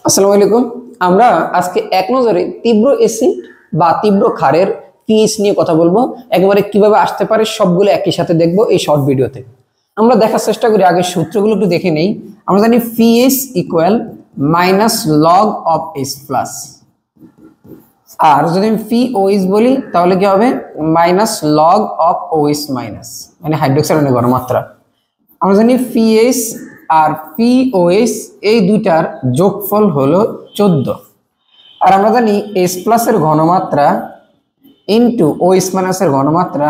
আসসালামু আলাইকুম। আমরা আজকে এক নজরে তীব্র অ্যাসিড বা তীব্র ক্ষারের পিএইচ নিয়ে কথা বলবো। একেবারে কিভাবে আসতে পারে সবগুলো একই সাথে দেখবো এই শর্ট ভিডিওতে। আমরা দেখার চেষ্টা করি, আগে সূত্রগুলো একটু দেখে নেই। আমরা জানি pH equal minus log of H plus, আর যদি আমি পিওএইচ বলি তাহলে কি হবে minus log of OH minus, মানে হাইড্রোক্সাইড আয়নের ঘনমাত্রা। আমরা জানি পিএইচ আর পিওএইচ এই দুইটার যোগফল হলো 14, আর আমরা জানি এইচ প্লাসের ঘনমাত্রা ইন্টু ওএইচ মাইনাসের ঘনমাত্রা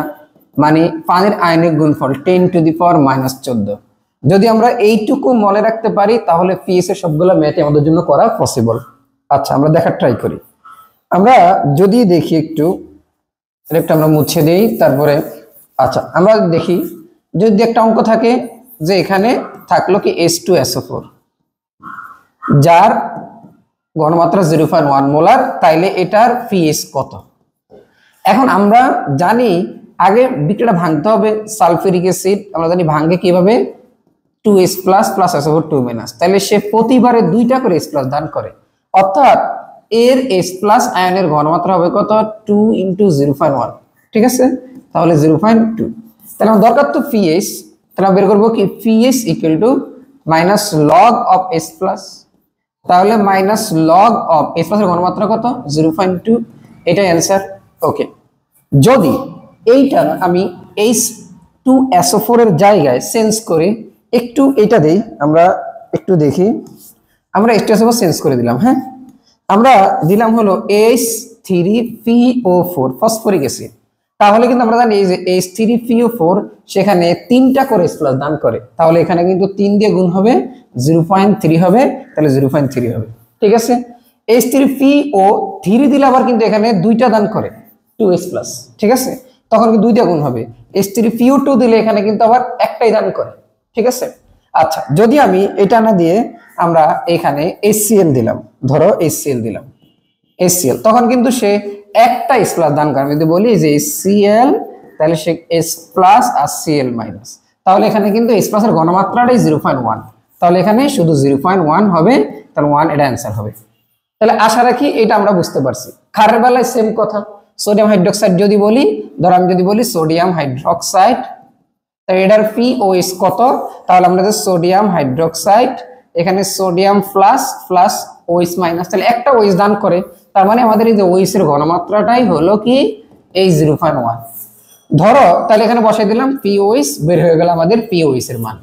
মানে পানির আয়নিক গুণফল 10⁻⁻14। যদি আমরা এইটুকু মনে রাখতে পারি তাহলে পিএইচ এর সবগুলো ম্যাথ আমাদের জন্য করা পসিবল। আচ্ছা, আমরা দেখার ট্রাই করি। আমরা যদি দেখি একটু আমরা মুছে দেই, তারপরে আচ্ছা আমরা দেখি যদি একটা অঙ্ক থাকে যে এখানে থাকলো কি H2SO4 যার ঘনমাত্রা 0.1 মোলার, তাইলে এটার পিএইচ কত। এখন আমরা জানি আগে বিক্রিয়াটা ভাঙতে হবে। সালফিউরিক অ্যাসিড আমরা জানি ভাঙে কিভাবে 2H+ প্লাস SO4 2-, তাহলে সে প্রতিবারে 2টা করে H+ দান করে, অর্থাৎ এর H+ আয়নের ঘনমাত্রা হবে কত 2 × 0.1, ঠিক আছে। তাহলে 0.2, তাহলে আমার দরকার তো পিএইচ, তাহলে বের করব কি pH equal to minus log of H+, তাহলে মাইনাস লগ অফ H+ এর ঘনমাত্রা কত 0.2, এটাই অ্যানসার। ওকে, যদি এইটা আমি H2SO4 এর জায়গায় চেঞ্জ করে একটু এটা দেই, আমরা একটু দেখি। আমরা H2SO4 চেঞ্জ করে দিলাম, হ্যাঁ আমরা দিলাম হলো H3PO4 ফসফরিক অ্যাসিড। তাহলে কিন্তু আমরা জানি যে H3PO4 সেখানে 3টা করে H+ দান করে, তাহলে এখানে কিন্তু 3 দিয়ে গুণ হবে 0.3 হবে, তাহলে 0.3 হবে, ঠিক আছে। H3PO3 দিলে আবার কিন্তু এখানে 2টা দান করে 2H+, ঠিক আছে, তখন কিন্তু 2 দিয়ে গুণ হবে। H3PO2 দিলে এখানে কিন্তু আবার একটাই দান করে, ঠিক আছে। আচ্ছা, যদি আমি এটা না দিয়ে আমরা এখানে HCl দিলাম, ধরো HCl দিলাম, HCl, তখন কিন্তু সে একটা H+ দান করে। আমি যদি বলি যে HCl, তাহলে সে H+ আর Cl মাইনাস, তাহলে এখানে কিন্তু H+ এর ঘনমাত্রাটাই 0.1, তাহলে এখানে শুধু 0.1 হবে, তাহলে 1 এটা অ্যান্সার হবে। তাহলে আশা রাখি এটা আমরা বুঝতে পারছি। ক্ষারের বেলায় সেম কথা, সোডিয়াম হাইড্রোক্সাইড যদি বলি, ধর আমি যদি বলি সোডিয়াম হাইড্রোক্সাইড, তাহলে এটার পিওএইচ কত, তাহলে আমরা যে সোডিয়াম হাইড্রোক্সাইড এখানে সোডিয়াম প্লাস ওএইচ মাইনাস, তাহলে একটা ওএইচ দান করে, তার মানে আমাদের এই যে ওএইচ এর ঘনমাত্রাটাই হলো কি এই 0.1। ধরো তাহলে এখানে বসাই দিলাম পিওএইচ, বের হয়ে গেল আমাদের পিওএইচ এর মান।